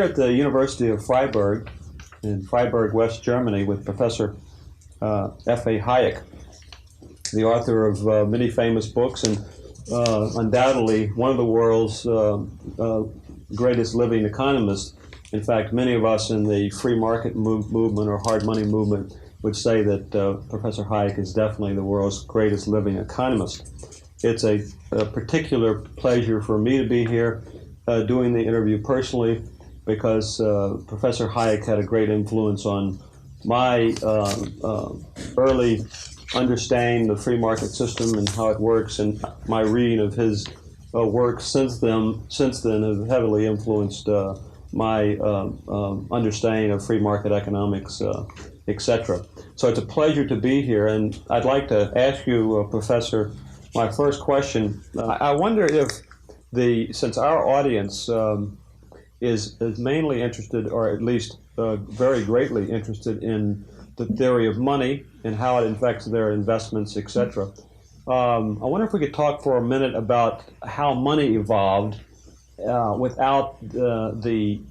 at the University of Freiburg in Freiburg, West Germany, with Professor F.A. Hayek, the author of many famous books and undoubtedly one of the world's greatest living economists. In fact, many of us in the free market movement or hard money movement would say that Professor Hayek is definitely the world's greatest living economist. It's a particular pleasure for me to be here doing the interview personally because Professor Hayek had a great influence on my early understanding of the free market system and how it works, and my reading of his work since then have heavily influenced my understanding of free market economics, etc. So it's a pleasure to be here, and I'd like to ask you, Professor, my first question. I wonder if since our audience is mainly interested, or at least very greatly interested in the theory of money and how it affects their investments, etc. I wonder if we could talk for a minute about how money evolved without the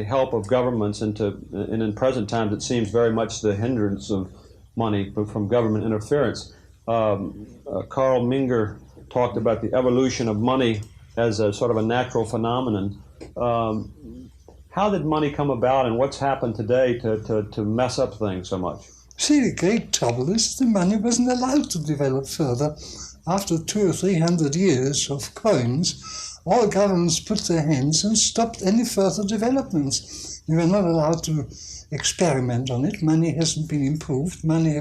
help of governments, and in present times it seems very much the hindrance of money from government interference. Carl Menger talked about the evolution of money as a sort of a natural phenomenon. How did money come about, and what's happened today to mess up things so much? See, the great trouble is the money wasn't allowed to develop further. After 200 or 300 years of coins, all governments put their hands and stopped any further developments. They were not allowed to experiment on it. Money hasn't been improved. Money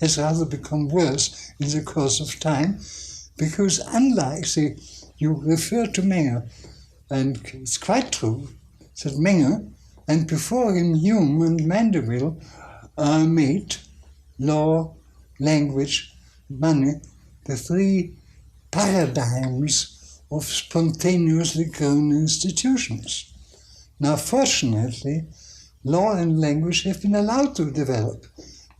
has rather become worse in the course of time, because unlike, you refer to Menger, and it's quite true that Menger, and before him Hume and Mandeville, made law, language, money, the three paradigms of spontaneously grown institutions. Now, fortunately, law and language have been allowed to develop.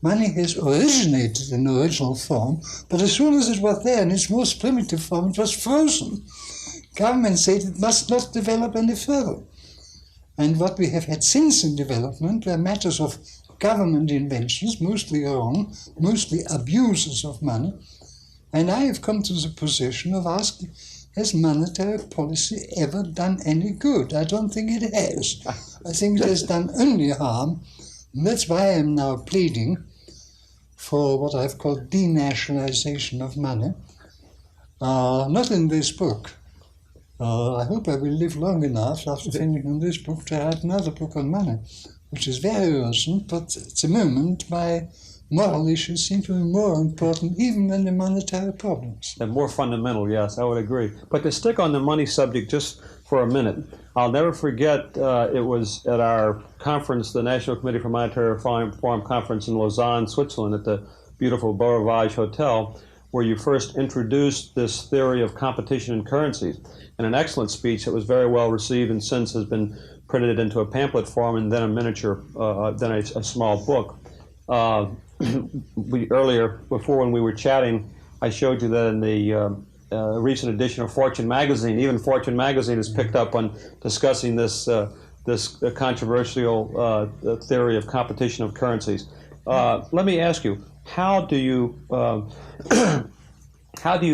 Money has originated in the original form, but as soon as it was there in its most primitive form, it was frozen. Government said it must not develop any further. And what we have had since in development were matters of government inventions, mostly wrong, mostly abuses of money. And I have come to the position of asking, has monetary policy ever done any good? I don't think it has. I think it has done only harm. And that's why I am now pleading for what I've called denationalization of money. Not in this book. I hope I will live long enough after finishing this book to write another book on money, which is very urgent, but at the moment my moral issues seem to be more important even than the monetary problems. And more fundamental, yes, I would agree. But to stick on the money subject just for a minute, I'll never forget, it was at our conference, the National Committee for Monetary Reform Conference in Lausanne, Switzerland, at the beautiful Beau Rivage Hotel, where you first introduced this theory of competition in currencies. In an excellent speech that was very well received and since has been printed into a pamphlet form and then a miniature, then a small book. Earlier, before when we were chatting, I showed you that in the recent edition of Fortune magazine, even Fortune magazine has picked up on discussing this controversial theory of competition of currencies. Let me ask you, how do you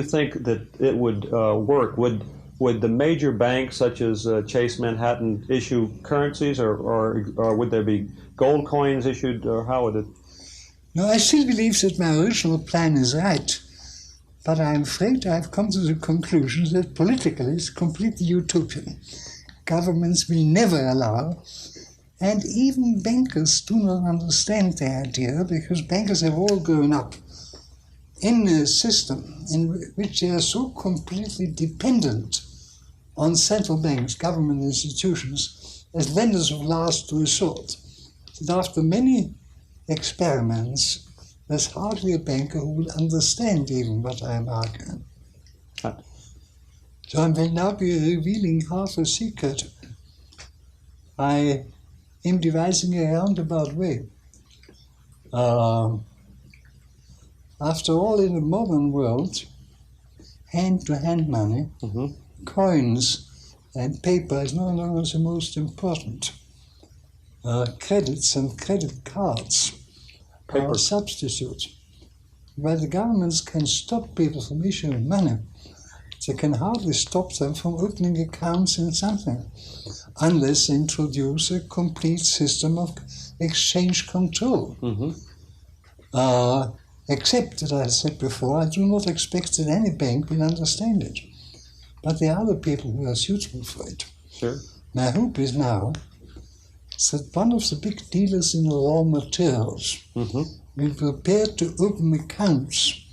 think that it would work? Would the major banks such as Chase Manhattan issue currencies, or would there be gold coins issued, or how would it? No, I still believe that my original plan is right, but I'm afraid I've come to the conclusion that politically it's completely utopian. Governments will never allow, and even bankers do not understand the idea, because bankers have all grown up in a system in which they are so completely dependent on central banks, government institutions, as lenders of last resort, that after many experiments, there's hardly a banker who will understand even what I am arguing. So I will now be revealing half a secret. I am devising a roundabout way. After all, in the modern world, hand-to-hand money, coins and paper is no longer the most important. Credits and credit cards are substitutes. While the governments can stop people from issuing money, they can hardly stop them from opening accounts in something, unless they introduce a complete system of exchange control. Except that I said before, I do not expect that any bank will understand it. But there are other people who are suitable for it. Sure. My hope is now that one of the big dealers in raw materials will prepare to open accounts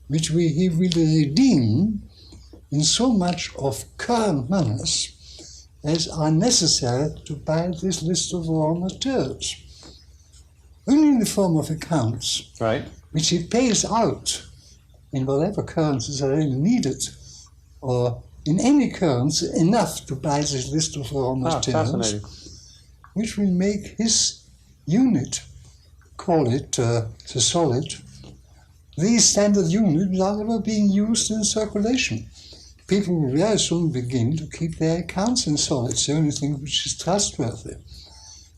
which he will redeem in so much of current monies as are necessary to buy this list of raw materials. Only in the form of accounts, right, which he pays out in whatever currencies are really needed, or in any currency enough to buy this list of raw materials, which will make his unit, call it the solid, the standard unit without ever being used in circulation. People will very soon begin to keep their accounts in solids, the only thing which is trustworthy.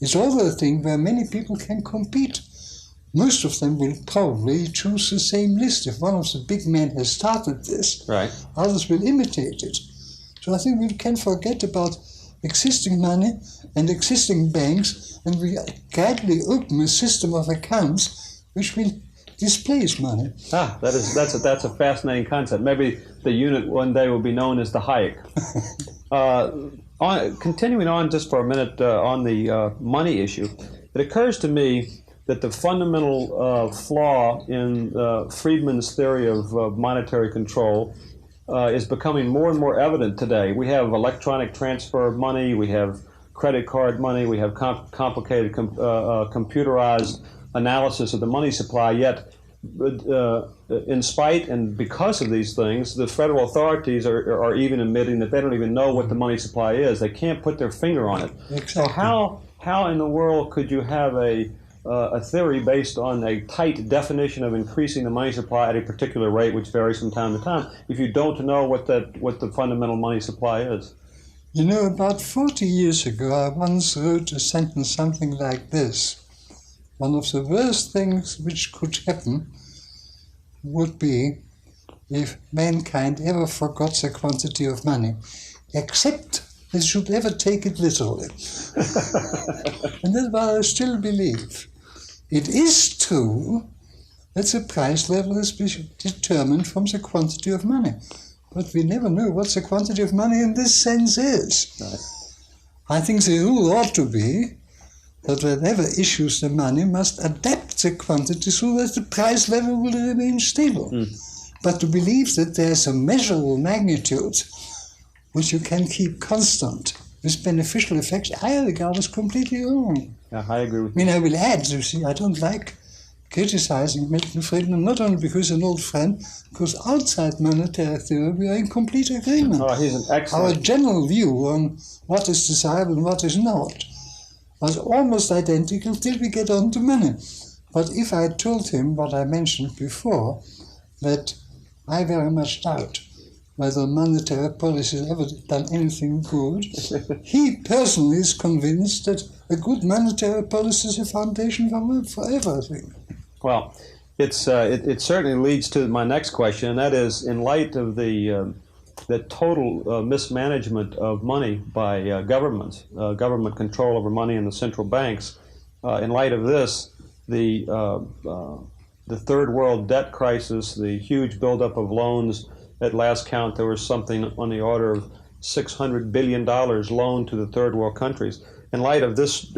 It's also a thing where many people can compete. Most of them will probably choose the same list. If one of the big men has started this, right, others will imitate it. So I think we can forget about existing money and existing banks, and we gradually open a system of accounts which will displace money. That's a fascinating concept. Maybe the unit one day will be known as the Hayek. Continuing on just for a minute on the money issue, it occurs to me that the fundamental flaw in Friedman's theory of monetary control is becoming more and more evident today. We have electronic transfer of money, we have credit card money, we have complicated computerized analysis of the money supply, yet in spite and because of these things, the federal authorities are even admitting that they don't even know what the money supply is. They can't put their finger on it. Exactly. So how in the world could you have a theory based on a tight definition of increasing the money supply at a particular rate, which varies from time to time, if you don't know what the fundamental money supply is? You know, about 40 years ago, I once wrote a sentence something like this. One of the worst things which could happen would be if mankind ever forgot the quantity of money, except they should ever take it literally. And that's what I still believe. It is true that the price level is determined from the quantity of money. But we never know what the quantity of money in this sense is. Right. I think the rule ought to be that whatever issues the money must adapt the quantity so that the price level will remain stable. But to believe that there's a measurable magnitude which you can keep constant with beneficial effects, I regard as completely wrong. Yeah, I agree with you. I mean, I will add, you see, I don't like criticizing Milton Friedman, not only because he's an old friend, because outside monetary theory we are in complete agreement. Oh, he's an excellent... Our general view on what is desirable and what is not was almost identical till we get on to money. But if I told him what I mentioned before, that I very much doubt whether monetary policy has ever done anything good, he personally is convinced that a good monetary policy is a foundation for everything. Well, it certainly leads to my next question, and that is, in light of the total mismanagement of money by governments, government control over money in the central banks, in light of this, the third world debt crisis, the huge buildup of loans. At last count, there was something on the order of $600 billion loaned to the third world countries. In light of this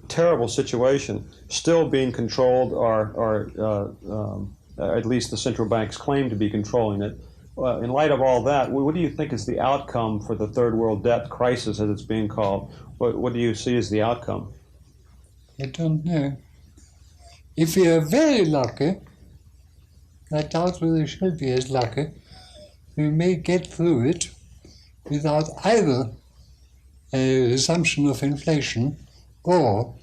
terrible situation, still being controlled, or at least the central banks claim to be controlling it, in light of all that, what do you think is the outcome for the third world debt crisis, as it's being called? What do you see as the outcome? I don't know. If we are very lucky, I doubt whether we shall be as lucky, we may get through it without either a resumption of inflation or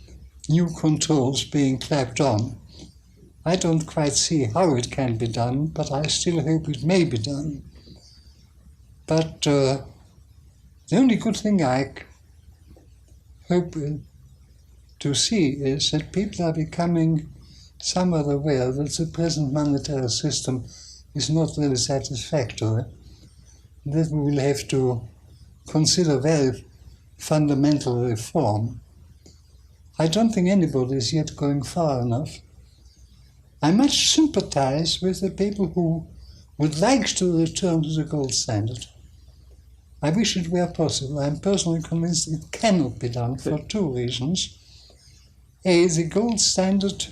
new controls being clapped on. I don't quite see how it can be done, but I still hope it may be done. But The only good thing I hope to see is that people are becoming somewhat aware that the present monetary system is not really satisfactory, that we will have to consider very fundamental reform. I don't think anybody is yet going far enough. I much sympathize with the people who would like to return to the gold standard. I wish it were possible. I'm personally convinced it cannot be done for two reasons. A, the gold standard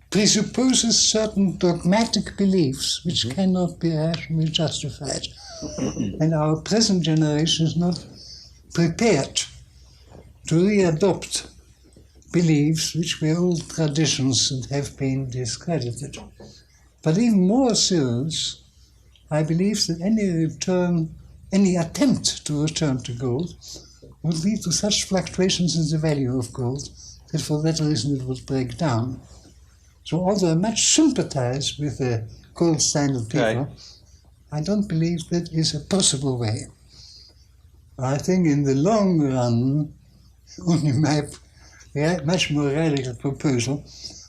presupposes certain dogmatic beliefs which cannot be rationally justified. And our present generation is not prepared to readopt beliefs which were old traditions and have been discredited. But even more serious, I believe that any attempt to return to gold would lead to such fluctuations in the value of gold that for that reason it would break down. So although I much sympathize with the gold standard people, I don't believe that is a possible way. I think in the long run, only my much more radical proposal,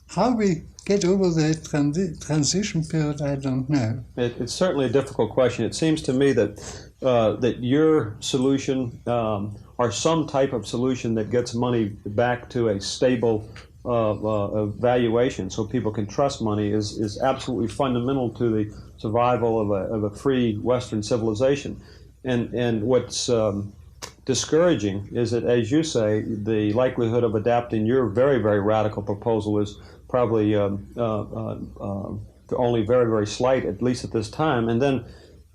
how we get over the transition period, I don't know. It's certainly a difficult question. It seems to me that your solution, or some type of solution that gets money back to a stable valuation so people can trust money is absolutely fundamental to the survival of a free Western civilization. And what's discouraging is that, as you say, the likelihood of adapting your very, very radical proposal is probably only very, very slight, at least at this time. And then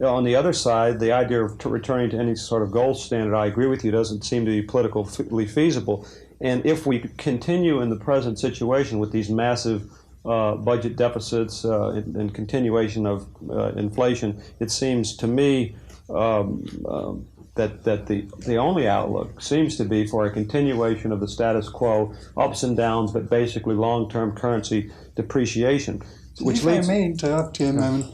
on the other side, the idea of returning to any sort of gold standard, I agree with you, doesn't seem to be politically feasible. And if we continue in the present situation with these massive budget deficits and continuation of inflation, it seems to me that the only outlook seems to be for a continuation of the status quo, ups and downs, but basically long-term currency depreciation. Which if I may interrupt you a moment,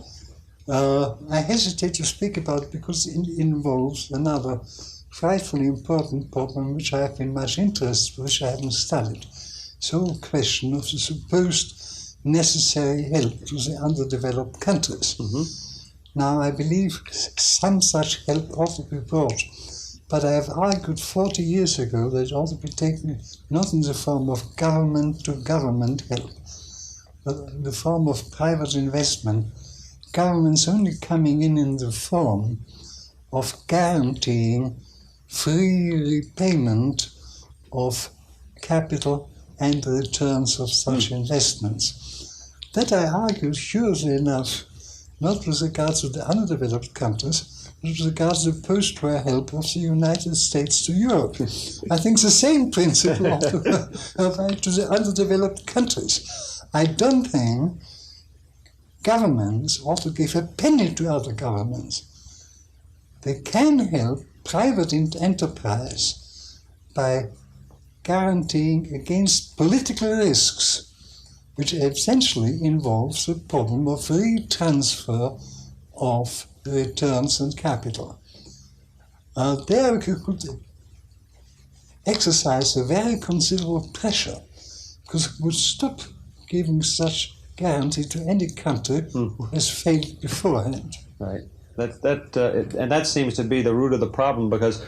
I hesitate to speak about it because it involves another frightfully important problem which I have been much interested in, which I haven't studied. So the question of the supposed necessary help to the underdeveloped countries. Now, I believe some such help ought to be brought, but I have argued 40 years ago that it ought to be taken not in the form of government-to-government help, but in the form of private investment. Governments only coming in the form of guaranteeing free repayment of capital and returns of such investments. That I argued curiously enough, not with regard to the undeveloped countries, but with regard to the post-war help of the United States to Europe. I think the same principle ought to apply to the underdeveloped countries. I don't think governments ought to give a penny to other governments. They can help private enterprise by guaranteeing against political risks, which essentially involves the problem of retransfer of returns and capital. There we could exercise a very considerable pressure, because it would stop giving such guarantee to any country who has failed beforehand. Right. And that seems to be the root of the problem, because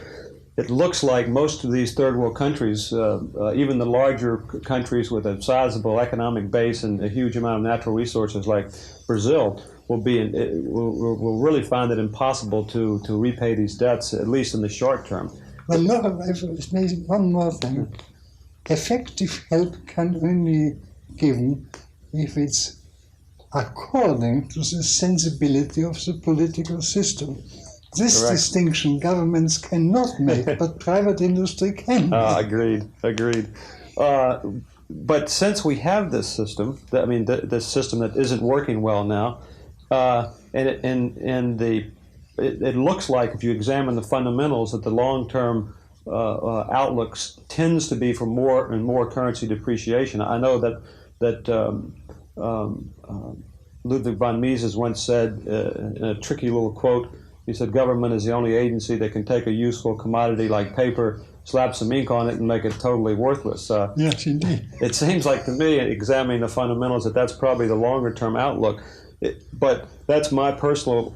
it looks like most of these third world countries, even the larger countries with a sizable economic base and a huge amount of natural resources like Brazil, will really find it impossible to repay these debts, at least in the short term. Well, no, one more thing. Effective help can only be given if it's according to the sensibility of the political system. This Correct. distinction governments cannot make, but private industry can. Agreed. But since we have this system, this system that isn't working well now, it looks like, if you examine the fundamentals, that the long-term outlook tends to be for more and more currency depreciation. I know that Ludwig von Mises once said in a tricky little quote He said government is the only agency that can take a useful commodity like paper, slap some ink on it, and make it totally worthless. Yes, indeed. It seems like to me, examining the fundamentals, that that's probably the longer-term outlook. But that's my personal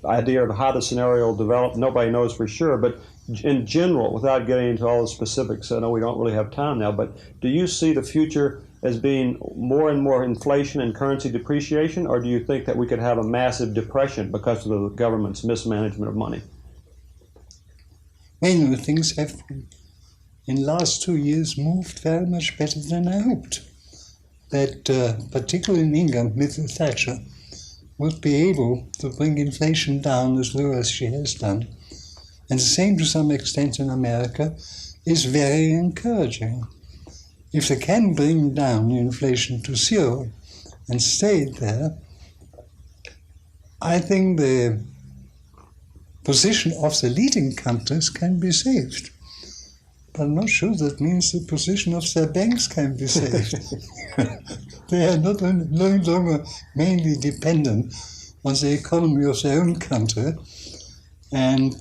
idea of how the scenario will develop. Nobody knows for sure, but in general, without getting into all the specifics, I know we don't really have time now, but do you see the future as being more and more inflation and currency depreciation, or do you think that we could have a massive depression because of the government's mismanagement of money? Many things have, in the last 2 years, moved very much better than I hoped. That particularly in England, Mrs. Thatcher would be able to bring inflation down as low as she has done. And the same to some extent in America is very encouraging. If they can bring down inflation to zero and stay there, I think the position of the leading countries can be saved. But I'm not sure that means the position of their banks can be saved. They are no longer mainly dependent on the economy of their own country. And,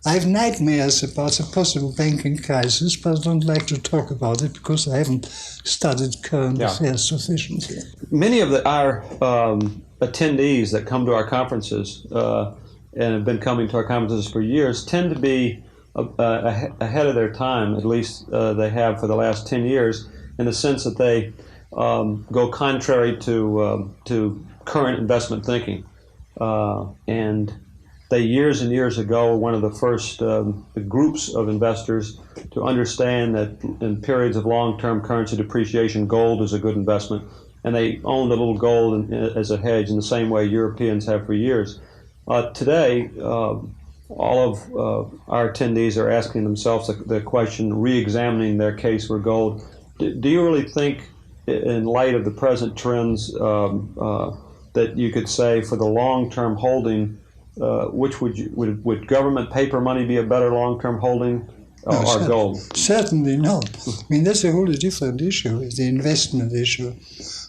I have nightmares about the possible banking crisis, but I don't like to talk about it because I haven't studied current affairs sufficiently. Many of our attendees that come to our conferences and have been coming to our conferences for years tend to be ahead of their time, at least they have for the last 10 years, in the sense that they go contrary to current investment thinking. And they, years and years ago, were one of the first groups of investors to understand that in periods of long-term currency depreciation, gold is a good investment. And they owned a little gold as a hedge in the same way Europeans have for years. Today, all of our attendees are asking themselves the question, re-examining their case for gold. Do you really think, in light of the present trends, that you could say for the long-term holding, which would government paper money be a better long-term holding or gold? Certainly not. I mean, that's a wholly different issue, the investment issue,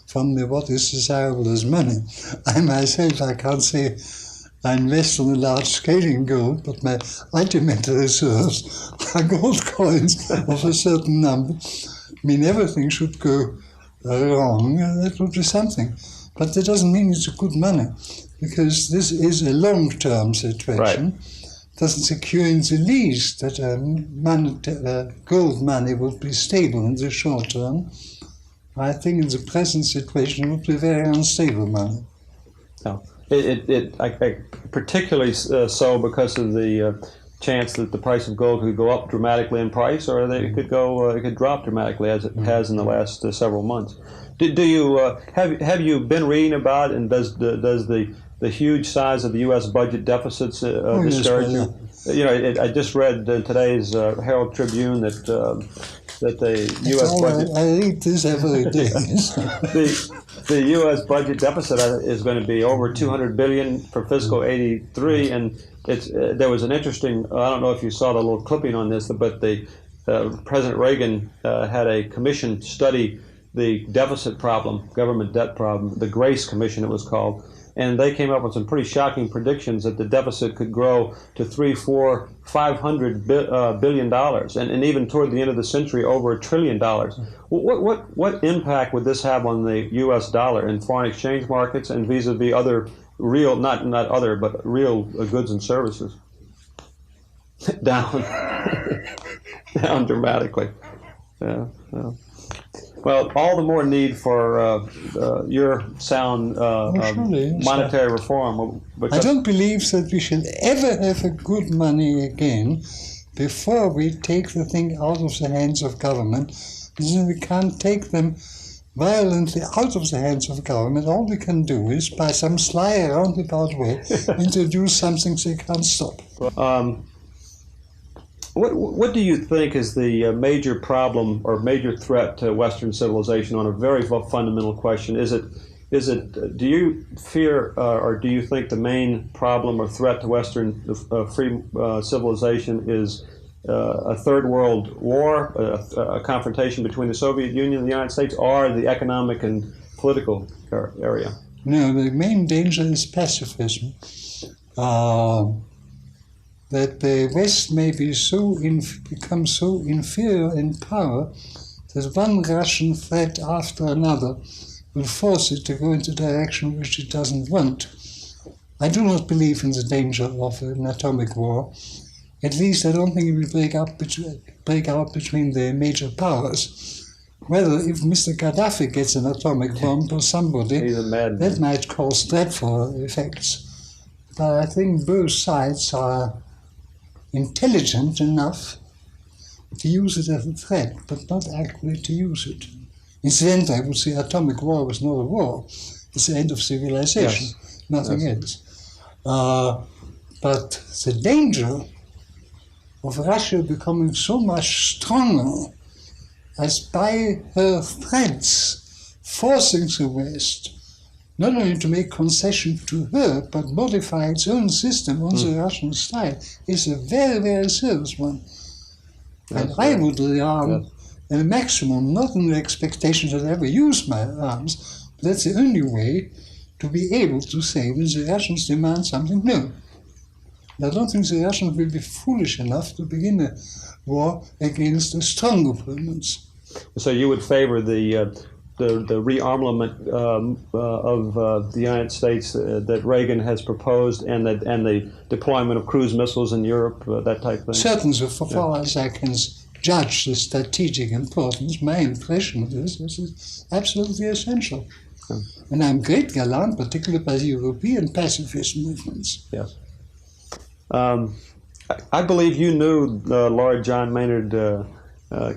from what is desirable as money. I myself, I can't say I invest on a large scale in gold, but my ultimate reserves are gold coins of a certain number. I mean, everything should go wrong, that would be something. But that doesn't mean it's a good money, because this is a long-term situation. Right. Doesn't secure in the least that gold money would be stable in the short term. I think in the present situation it would be very unstable money. No. I particularly so because of the chance that the price of gold could go up dramatically in price, or that it could drop dramatically as it has in the last several months. Do you have you been reading about, and does the huge size of the U.S. budget deficits discourage you? You know, I just read today's Herald Tribune that the U.S. budget. I read this every day. The U.S. budget deficit is going to be over $200 billion for fiscal '83, and there was an interesting. I don't know if you saw the little clipping on this, but President Reagan had a commission study the deficit problem, government debt problem, the Grace Commission it was called, and they came up with some pretty shocking predictions that the deficit could grow to $300, $400, $500 billion, and even toward the end of the century over $1 trillion. What impact would this have on the U.S. dollar in foreign exchange markets and vis-a-vis other real, not other, but real goods and services? Down, down dramatically. Yeah. Well, all the more need for your sound monetary reform. I don't believe that we shall ever have a good money again before we take the thing out of the hands of government. We can't take them violently out of the hands of government. All we can do is, by some sly, roundabout way, introduce something they can't stop. What do you think is the major problem or major threat to Western civilization on a very fundamental question? Is it? Do you fear or do you think the main problem or threat to Western free civilization is a third world war, a confrontation between the Soviet Union and the United States, or the economic and political area? No, the main danger is pacifism. That the West may be become so inferior in power that one Russian threat after another will force it to go into a direction which it doesn't want. I do not believe in the danger of an atomic war. At least I don't think it will break out between the major powers. Whether if Mr. Gaddafi gets an atomic bomb or somebody, that might cause dreadful effects. But I think both sides are intelligent enough to use it as a threat, but not actually to use it. Incidentally, I would say atomic war was not a war. It's the end of civilization, yes. Nothing else. But the danger of Russia becoming so much stronger as by her threats forcing the West not only to make concession to her, but modify its own system on the Russian style, is a very, very serious one. And I would rearm at a maximum, not in the expectation that I ever use my arms, but that's the only way to be able to say when the Russians demand something new. I don't think the Russians will be foolish enough to begin a war against the strong opponents. So you would favor the rearmament of the United States that Reagan has proposed, and the deployment of cruise missiles in Europe, that type of thing? Certainly, so far as I can judge the strategic importance, my impression is this is absolutely essential. Yeah. And I'm greatly alarmed, particularly by the European pacifist movements. Yes. I believe you knew Lord John Maynard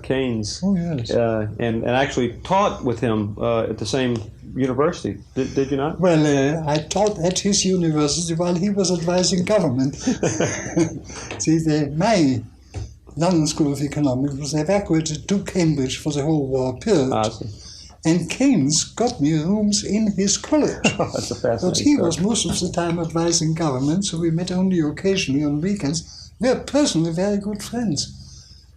Keynes, oh, yes. and actually taught with him at the same university. Did you not? Well, I taught at his university while he was advising government. See, my London School of Economics was evacuated to Cambridge for the whole war period. And Keynes got me rooms in his college. That's a fascinating But he was most of the time advising government, so we met only occasionally on weekends. We are personally very good friends.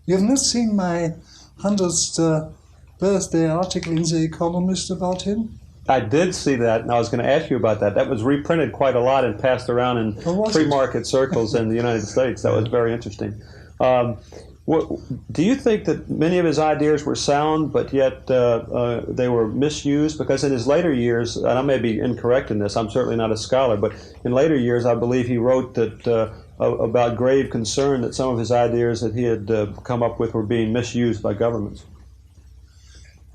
You have not seen my 100th birthday article in The Economist about him? I did see that, and I was going to ask you about that. That was reprinted quite a lot and passed around in free market circles in the United States. That was very interesting. Do you think that many of his ideas were sound, but yet they were misused? Because in his later years, and I may be incorrect in this, I'm certainly not a scholar, but in later years I believe he wrote that about grave concern that some of his ideas that he had come up with were being misused by governments.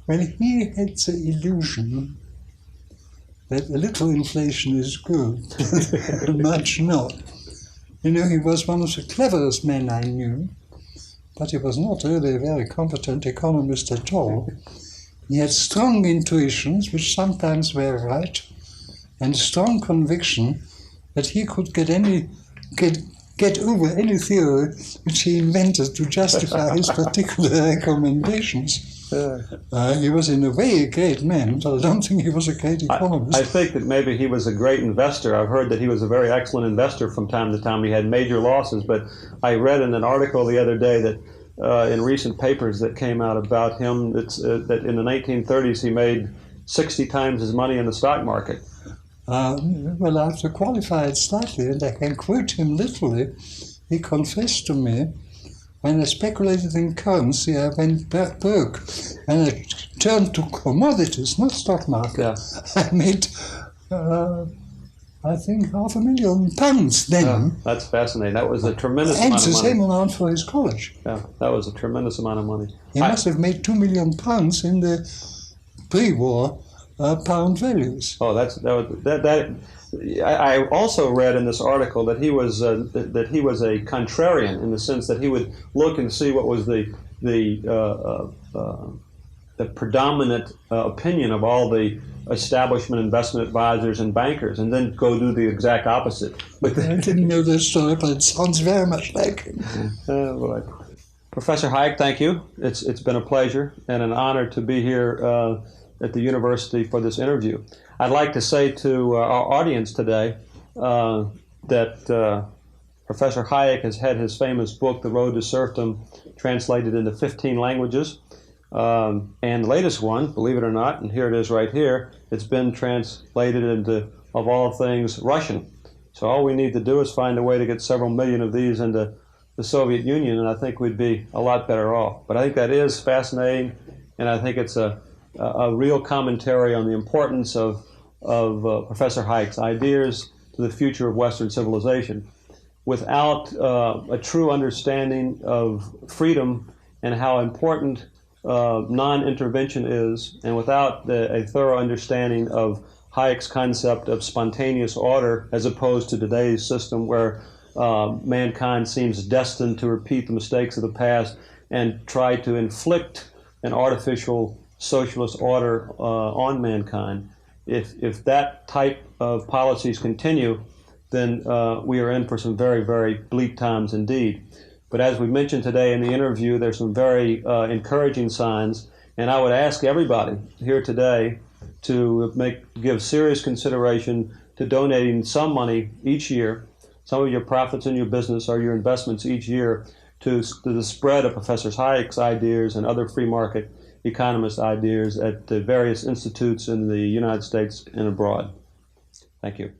Well, he had the illusion that a little inflation is good, much not. You know, he was one of the cleverest men I knew, but he was not really a very competent economist at all. He had strong intuitions, which sometimes were right, and strong conviction that he could get over any theory which he invented to justify his particular recommendations. He was in a way a great man, but I don't think he was a great economist. I think that maybe he was a great investor. I've heard that he was a very excellent investor from time to time. He had major losses, but I read in an article the other day that in recent papers that came out about him that in the 1930s he made 60 times his money in the stock market. Well, I have to qualify it slightly, and I can quote him literally. He confessed to me, when I speculated in currency, I went broke. When I turned to commodities, not stock market, I made, I think, £500,000 then. Yeah, that's fascinating. That was a tremendous amount of money. And the same amount for his college. Yeah, that was a tremendous amount of money. He must have made £2 million in the pre-war pound values. Oh, I also read in this article that he was a contrarian, in the sense that he would look and see what was the predominant opinion of all the establishment investment advisors and bankers, and then go do the exact opposite. But I didn't know this story, but it sounds very much like him. Professor Hayek, thank you. It's been a pleasure and an honor to be here at the university for this interview. I'd like to say to our audience today that Professor Hayek has had his famous book, The Road to Serfdom, translated into 15 languages. And the latest one, believe it or not, and here it is right here, it's been translated into, of all things, Russian. So all we need to do is find a way to get several million of these into the Soviet Union, and I think we'd be a lot better off. But I think that is fascinating, and I think it's a real commentary on the importance of Professor Hayek's ideas to the future of Western civilization. Without a true understanding of freedom and how important non-intervention is, and without a thorough understanding of Hayek's concept of spontaneous order as opposed to today's system where mankind seems destined to repeat the mistakes of the past and try to inflict an artificial socialist order on mankind. If that type of policies continue, then we are in for some very, very bleak times indeed. But as we mentioned today in the interview, there's some very encouraging signs, and I would ask everybody here today to give serious consideration to donating some money each year, some of your profits in your business or your investments each year, to the spread of Professor Hayek's ideas and other free market economist ideas at the various institutes in the United States and abroad. Thank you.